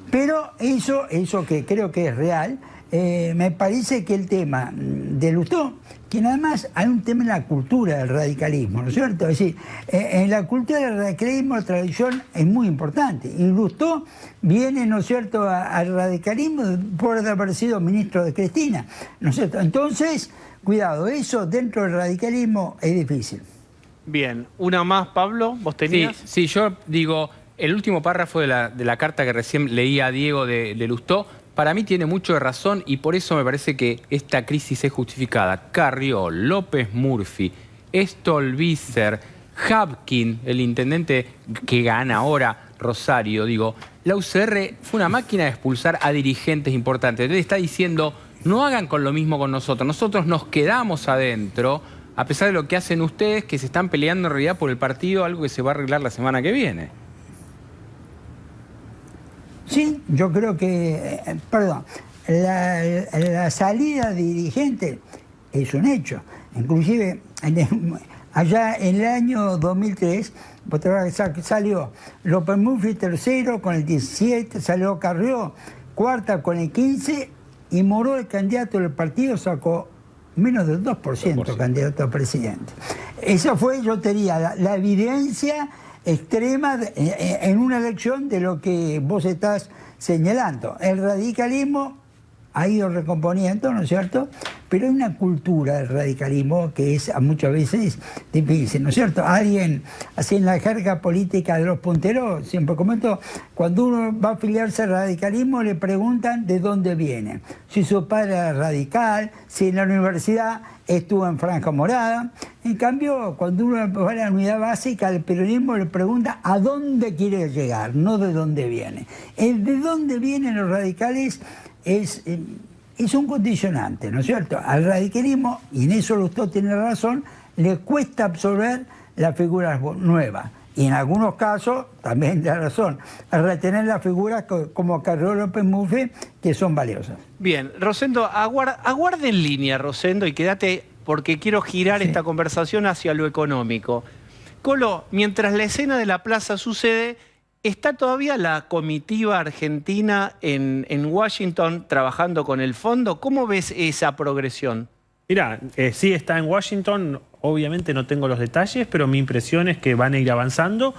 S11: Pero eso que creo que es real, me parece que el tema de Lustó, que además hay un tema en la cultura del radicalismo, ¿no es cierto? Es decir, en la cultura del radicalismo la tradición es muy importante. Y Lustó viene, ¿no es cierto?, al radicalismo por haber sido ministro de Cristina, ¿no es cierto? Entonces, cuidado, eso dentro del radicalismo es difícil.
S1: Bien, una más, Pablo, ¿vos tenías?
S3: Sí, yo digo, el último párrafo de la carta que recién leía a Diego de Lustó, para mí tiene mucho de razón y por eso me parece que esta crisis es justificada. Carrió, López Murphy, Stolbizer, Habkin, el intendente que gana ahora, Rosario, digo, la UCR fue una máquina de expulsar a dirigentes importantes. Entonces está diciendo, no hagan con lo mismo con nosotros nos quedamos adentro, a pesar de lo que hacen ustedes, que se están peleando en realidad por el partido, algo que se va a arreglar la semana que viene.
S11: Sí, yo creo que, perdón, la salida de dirigente es un hecho. Inclusive, allá en el año 2003, salió López Murphy tercero con el 17, salió Carrió cuarta con el 15, y Moró, el candidato del partido, sacó menos del 2% candidato a presidente. Esa fue, yo te diría, la evidencia extrema en una elección de lo que vos estás señalando. El radicalismo ha ido recomponiendo, ¿no es cierto? Pero hay una cultura del radicalismo que es muchas veces difícil, ¿no es cierto? Alguien, así en la jerga política de los punteros, siempre comento, cuando uno va a afiliarse al radicalismo le preguntan de dónde viene. Si su padre era radical, si en la universidad estuvo en franja morada. En cambio, cuando uno va a la unidad básica del peronismo le pregunta a dónde quiere llegar, no de dónde viene. El de dónde vienen los radicales es un condicionante, ¿no es cierto? Al radicalismo, y en eso usted tiene razón, le cuesta absorber las figuras nuevas. Y en algunos casos, también tiene razón, retener las figuras como Carrió, López Murphy, que son valiosas.
S1: Bien, Rosendo, aguarde en línea, Rosendo, y quédate, porque quiero girar esta conversación hacia lo económico. Colo, mientras la escena de la plaza sucede, ¿está todavía la comitiva argentina en Washington trabajando con el fondo? ¿Cómo ves esa progresión?
S7: Mirá, sí está en Washington, obviamente no tengo los detalles, pero mi impresión es que van a ir avanzando,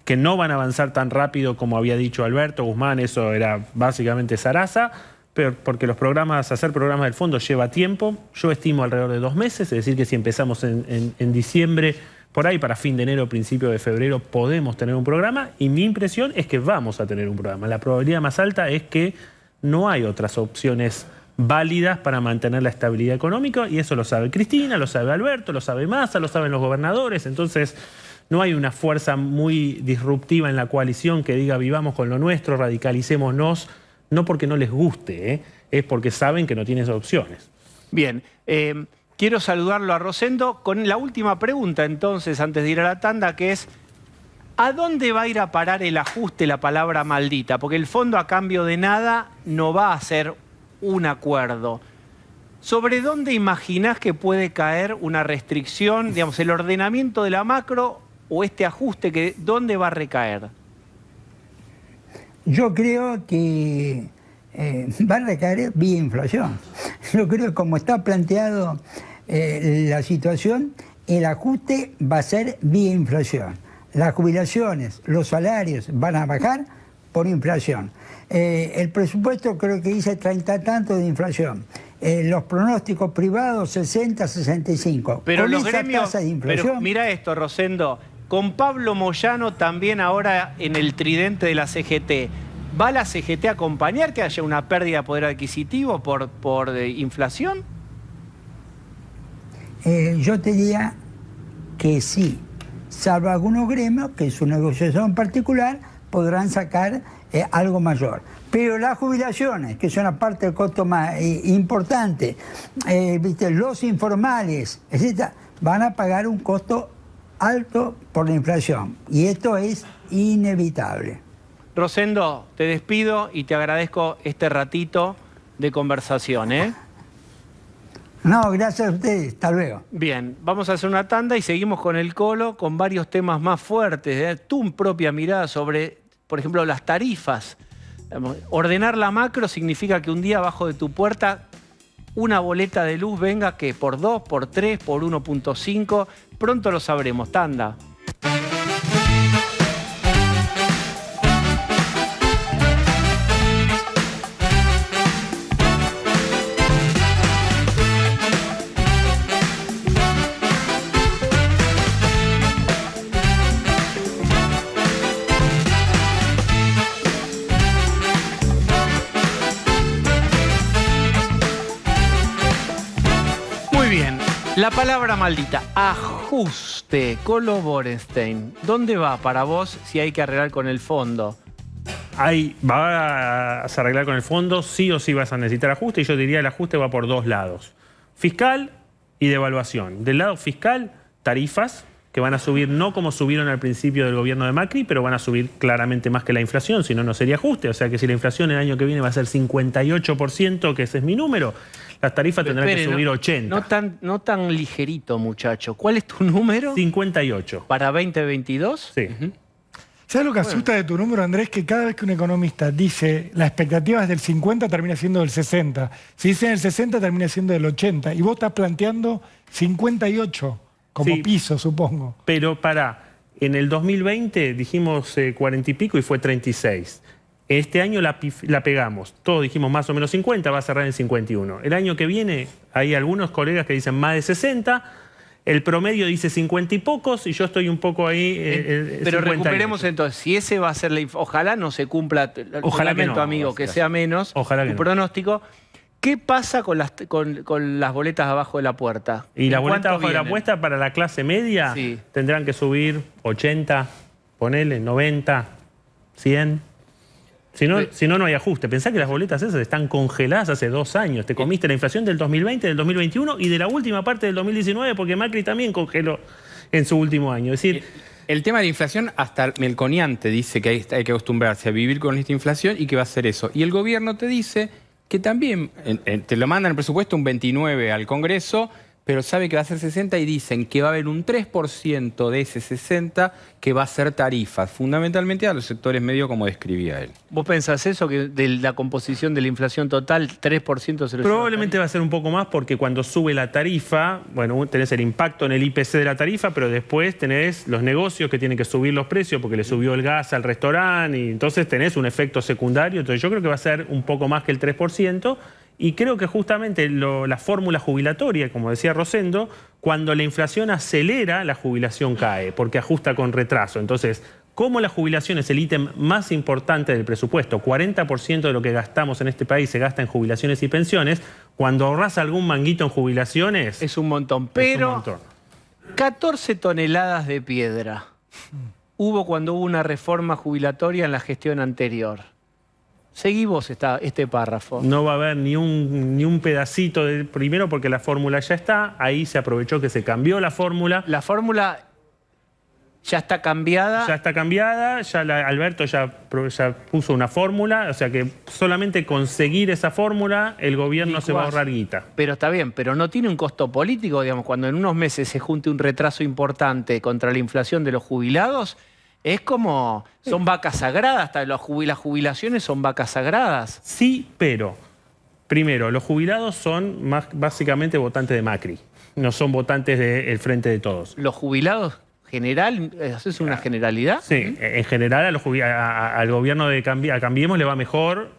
S7: que no van a avanzar tan rápido como había dicho Alberto Guzmán, eso era básicamente zaraza, pero porque hacer programas del fondo lleva tiempo. Yo estimo alrededor de 2 meses, es decir que si empezamos en diciembre, por ahí para fin de enero, principio de febrero, podemos tener un programa, y mi impresión es que vamos a tener un programa. La probabilidad más alta es que no hay otras opciones válidas para mantener la estabilidad económica, y eso lo sabe Cristina, lo sabe Alberto, lo sabe Massa, lo saben los gobernadores. Entonces no hay una fuerza muy disruptiva en la coalición que diga vivamos con lo nuestro, radicalicémonos, no porque no les guste, es porque saben que no tienen esas opciones.
S1: Bien, quiero saludarlo a Rosendo con la última pregunta entonces, antes de ir a la tanda, que es ¿a dónde va a ir a parar el ajuste, la palabra maldita? Porque el fondo a cambio de nada no va a ser un acuerdo. ¿Sobre dónde imaginás que puede caer una restricción, digamos, el ordenamiento de la macro o este ajuste, dónde va a recaer?
S11: Yo creo que va a recaer vía inflación. Yo creo que como está planteado la situación, el ajuste va a ser vía inflación. Las jubilaciones, los salarios van a bajar por inflación. El presupuesto creo que dice 30 tanto de inflación. Los pronósticos privados 60, 65.
S1: Pero
S11: con
S1: los
S11: esa
S1: gremios,
S11: tasa de inflación,
S1: pero mira esto, Rosendo, con Pablo Moyano también ahora en el tridente de la CGT. ¿Va la CGT a acompañar que haya una pérdida de poder adquisitivo por inflación?
S11: Yo te diría que sí, salvo algunos gremios que en su negociación particular podrán sacar algo mayor. Pero las jubilaciones, que son una parte del costo más importante, los informales, etc., van a pagar un costo alto por la inflación. Y esto es inevitable.
S1: Rosendo, te despido y te agradezco este ratito de conversación,
S11: No, gracias a ustedes. Hasta luego.
S1: Bien, vamos a hacer una tanda y seguimos con el Colo, con varios temas más fuertes. Tu propia mirada sobre, por ejemplo, las tarifas. Ordenar la macro significa que un día abajo de tu puerta una boleta de luz venga que por 2, por 3, por 1.5. Pronto lo sabremos. Tanda. La palabra maldita, ajuste, Colo Borenstein. ¿Dónde va para vos si hay que arreglar con el fondo?
S7: Vas a arreglar con el fondo, sí o sí vas a necesitar ajuste, y yo diría el ajuste va por 2 lados. Fiscal y devaluación. Del lado fiscal, tarifas que van a subir no como subieron al principio del gobierno de Macri, pero van a subir claramente más que la inflación, si no, no sería ajuste. O sea que si la inflación el año que viene va a ser 58%, que ese es mi número, las tarifas tendrán que subir 80%.
S1: No tan ligerito, muchacho. ¿Cuál es tu número?
S7: 58.
S1: ¿Para 2022?
S7: Sí.
S4: ¿Sabes lo que asusta de tu número, Andrés? Que cada vez que un economista dice la expectativa es del 50, termina siendo del 60. Si dicen el 60, termina siendo del 80. Y vos estás planteando 58 como piso, supongo.
S7: Pero en el 2020 dijimos 40 y pico y fue 36. Este año la pegamos. Todos dijimos más o menos 50, va a cerrar en 51. El año que viene hay algunos colegas que dicen más de 60. El promedio dice 50 y pocos y yo estoy un poco ahí.
S1: Pero recuperemos entonces, si ese va a ser ojalá no se cumpla,
S7: ojalá que no,
S1: amigo, que sea menos,
S7: ojalá que
S1: tu pronóstico. ¿Qué pasa con las boletas abajo de la puerta?
S7: Y las boletas abajo de la puerta para la clase media tendrán que subir 80, ponele, 90, 100. Si no, no hay ajuste. Pensá que las boletas esas están congeladas hace 2 años. Te comiste la inflación del 2020, del 2021 y de la última parte del 2019 porque Macri también congeló en su último año. Es decir,
S3: el tema de la inflación, hasta Melconian te dice que hay que acostumbrarse a vivir con esta inflación y que va a hacer eso. Y el gobierno te dice que también te lo mandan el presupuesto un 29 al Congreso, pero sabe que va a ser 60 y dicen que va a haber un 3% de ese 60 que va a ser tarifas, fundamentalmente a los sectores medios como describía él.
S1: ¿Vos pensás eso, que de la composición de la inflación total, 3% se lo
S7: probablemente va a ser un poco más porque cuando sube la tarifa, bueno, tenés el impacto en el IPC de la tarifa, pero después tenés los negocios que tienen que subir los precios porque le subió el gas al restaurante y entonces tenés un efecto secundario. Entonces yo creo que va a ser un poco más que el 3%. Y creo que justamente la fórmula jubilatoria, como decía Rosendo, cuando la inflación acelera, la jubilación cae, porque ajusta con retraso. Entonces, como la jubilación es el ítem más importante del presupuesto, 40% de lo que gastamos en este país se gasta en jubilaciones y pensiones, cuando ahorrás algún manguito en jubilaciones...
S1: Es un montón, pero 14 toneladas de piedra hubo cuando hubo una reforma jubilatoria en la gestión anterior. Seguí vos este párrafo.
S7: No va a haber ni un pedacito, primero porque la fórmula ya está, ahí se aprovechó que se cambió la fórmula.
S1: La fórmula ya está cambiada.
S7: Ya está cambiada, Alberto ya puso una fórmula, o sea que solamente conseguir esa fórmula el gobierno se va a ahorrar guita.
S1: Pero está bien, pero no tiene un costo político, digamos, cuando en unos meses se junte un retraso importante contra la inflación de los jubilados. Es como, son vacas sagradas, hasta las jubilaciones son vacas sagradas.
S7: Sí, pero, primero, los jubilados son básicamente votantes de Macri, no son votantes del Frente de Todos.
S1: ¿Los jubilados general, es una generalidad?
S7: Sí, en general al gobierno de Cambiemos le va mejor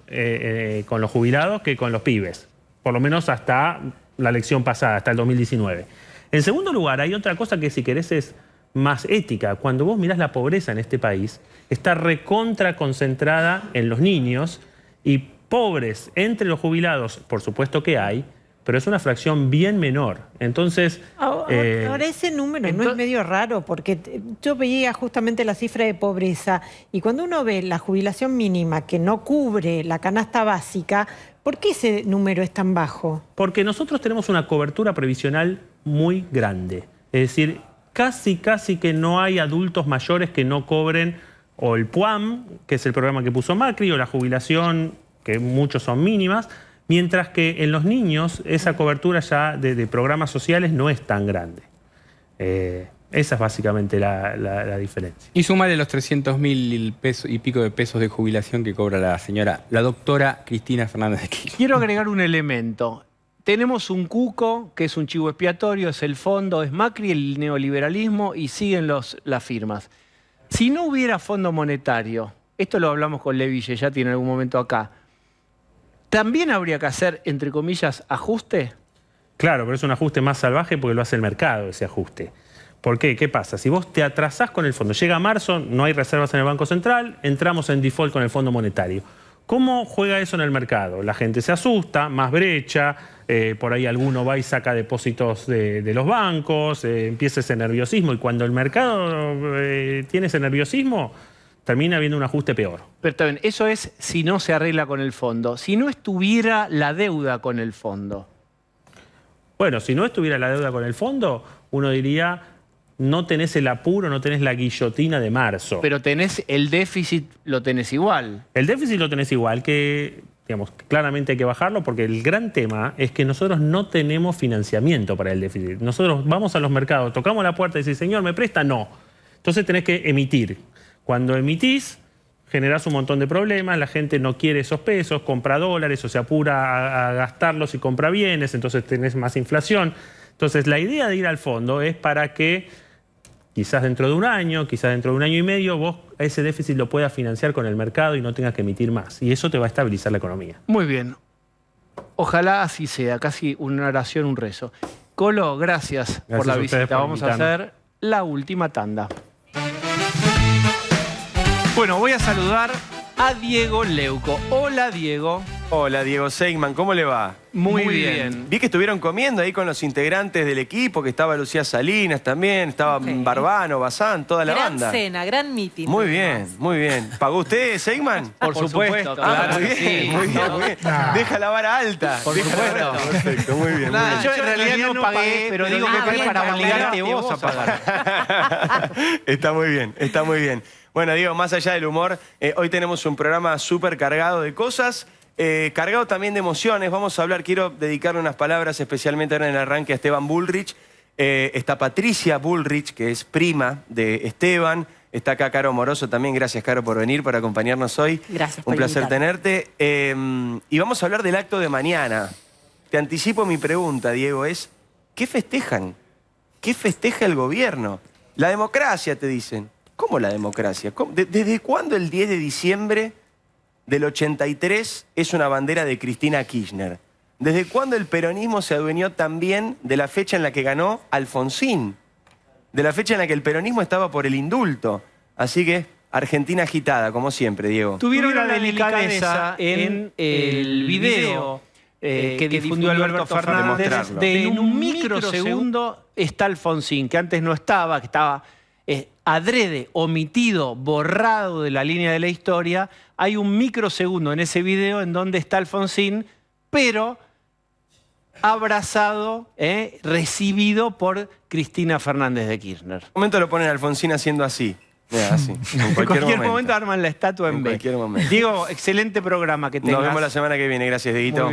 S7: con los jubilados que con los pibes, por lo menos hasta la elección pasada, hasta el 2019. En segundo lugar, hay otra cosa que si querés es más ética. Cuando vos mirás la pobreza en este país, está recontra concentrada en los niños y pobres entre los jubilados, por supuesto que hay, pero es una fracción bien menor. Entonces...
S2: Ahora ese número no es medio raro, porque yo veía justamente la cifra de pobreza y cuando uno ve la jubilación mínima que no cubre la canasta básica, ¿por qué ese número es tan bajo?
S7: Porque nosotros tenemos una cobertura previsional muy grande. Es decir, casi que no hay adultos mayores que no cobren o el PUAM, que es el programa que puso Macri, o la jubilación, que muchos son mínimas, mientras que en los niños esa cobertura ya de programas sociales no es tan grande. Esa es básicamente la diferencia.
S3: Y sumarle los 300.000 y pico de pesos de jubilación que cobra la doctora Cristina Fernández de Kirchner.
S1: Quiero agregar un elemento. Tenemos un cuco, que es un chivo expiatorio, es el fondo, es Macri, el neoliberalismo, y siguen las firmas. Si no hubiera Fondo Monetario, esto lo hablamos con Levi Yeyati en algún momento acá, ¿también habría que hacer, entre comillas, ajuste?
S7: Claro, pero es un ajuste más salvaje porque lo hace el mercado, ese ajuste. ¿Por qué? ¿Qué pasa? Si vos te atrasás con el fondo, llega marzo, no hay reservas en el Banco Central, entramos en default con el Fondo Monetario. ¿Cómo juega eso en el mercado? La gente se asusta, más brecha, por ahí alguno va y saca depósitos de los bancos, empieza ese nerviosismo, y cuando el mercado tiene ese nerviosismo, termina habiendo un ajuste peor.
S1: Pero también, eso es si no se arregla con el fondo. Si no estuviera la deuda con el fondo.
S7: Bueno, si no estuviera la deuda con el fondo, uno diría, no tenés el apuro, no tenés la guillotina de marzo.
S1: Pero tenés el déficit, lo tenés igual.
S7: El déficit lo tenés igual, que digamos, claramente hay que bajarlo, porque el gran tema es que nosotros no tenemos financiamiento para el déficit. Nosotros vamos a los mercados, tocamos la puerta y decimos, señor, ¿me presta? No. Entonces tenés que emitir. Cuando emitís, generás un montón de problemas, la gente no quiere esos pesos, compra dólares o se apura a gastarlos y compra bienes, entonces tenés más inflación. Entonces la idea de ir al fondo es para que quizás dentro de un año, quizás dentro de un año y medio, vos ese déficit lo puedas financiar con el mercado y no tengas que emitir más. Y eso te va a estabilizar la economía.
S1: Muy bien. Ojalá así sea, casi una oración, un rezo. Colo, gracias por la visita. Vamos a hacer la última tanda. Bueno, voy a saludar a Diego Leuco. Hola, Diego.
S12: Hola, Diego Seigman, ¿cómo le va?
S1: Muy bien.
S12: Vi que estuvieron comiendo ahí con los integrantes del equipo, que estaba Lucía Salinas también, estaba Barbano, Bazán, toda la banda.
S13: Gran cena, gran meeting.
S12: Muy bien, muy bien. ¿Pagó usted, Seigman?
S1: Por supuesto, claro.
S12: Muy bien,
S1: Sí,
S12: muy bien, muy bien. Deja la vara alta.
S1: Por supuesto.
S12: Perfecto, muy bien. muy bien.
S1: Yo en realidad no pagué, pero digo que fue para obligarte vos a pagar.
S12: Está muy bien, está muy bien. Bueno, Diego, más allá del humor, hoy tenemos un programa súper cargado de cosas, cargado también de emociones. Vamos a hablar, quiero dedicarle unas palabras especialmente ahora en el arranque a Esteban Bullrich. Está Patricia Bullrich, que es prima de Esteban. Está acá Caro Moroso también. Gracias, Caro, por venir, por acompañarnos hoy.
S13: Gracias por
S12: Un placer
S13: invitarme.
S12: tenerte. Y vamos a hablar del acto de mañana. Te anticipo mi pregunta, Diego, es ¿qué festejan? ¿Qué festeja el gobierno? La democracia, te dicen. ¿Cómo la democracia? ¿Desde cuándo el 10 de diciembre del 83 es una bandera de Cristina Kirchner? ¿Desde cuándo el peronismo se adueñó también de la fecha en la que ganó Alfonsín? De la fecha en la que el peronismo estaba por el indulto. Así que, Argentina agitada, como siempre, Diego.
S1: Tuvieron la delicadeza en el video que difundió Alberto Fernández de en un microsegundo está Alfonsín, que antes no estaba, que estaba adrede, omitido, borrado de la línea de la historia. Hay un microsegundo en ese video en donde está Alfonsín, pero abrazado, recibido por Cristina Fernández de Kirchner.
S12: En un momento lo ponen a Alfonsín haciendo así. Mira, así.
S1: En cualquier momento arman la estatua en B.
S12: cualquier momento.
S1: Diego, excelente programa que tengas.
S12: Nos vemos la semana que viene. Gracias, Dieguito.